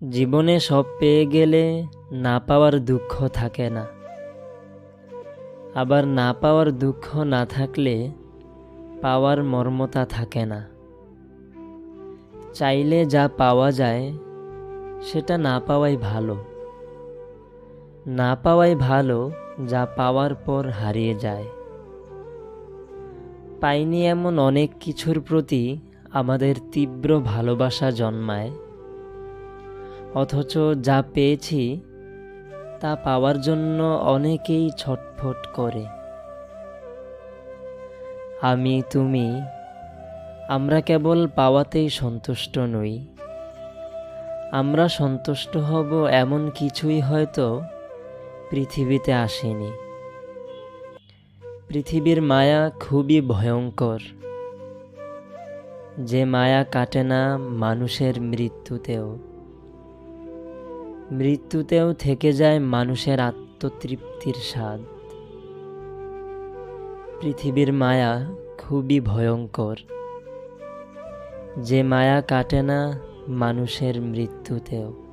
জীবনে সব পেয়ে গেলে না পাওয়ার দুঃখ থাকে না, আবার না পাওয়ার দুঃখ না থাকলে পাওয়ার মর্মতা থাকে না। চাইলে যা পাওয়া যায় সেটা না পাওয়াই ভালো, না পাওয়াই ভালো যা পাওয়ার পর হারিয়ে যায়। পাইনি এমন অনেক কিছুর প্রতি আমাদের তীব্র ভালোবাসা জন্মায়, অথচ যা পেয়েছি তা পাওয়ার জন্য অনেকেই ছটফট করে। আমি, তুমি, আমরা কেবল পাওয়াতেই সন্তুষ্ট নই। আমরা সন্তুষ্ট হব এমন কিছুই হয়তো পৃথিবীতে আসেনি। পৃথিবীর মায়া খুবই ভয়ঙ্কর, যে মায়া কাটে না মানুষের মৃত্যুতেও। মৃত্যুতেও থেকে যায় মানুষের আত্মতৃপ্তির স্বাদ। পৃথিবীর মায়া খুবই ভয়ঙ্কর, যে মায়া কাটে না মানুষের মৃত্যুতেও।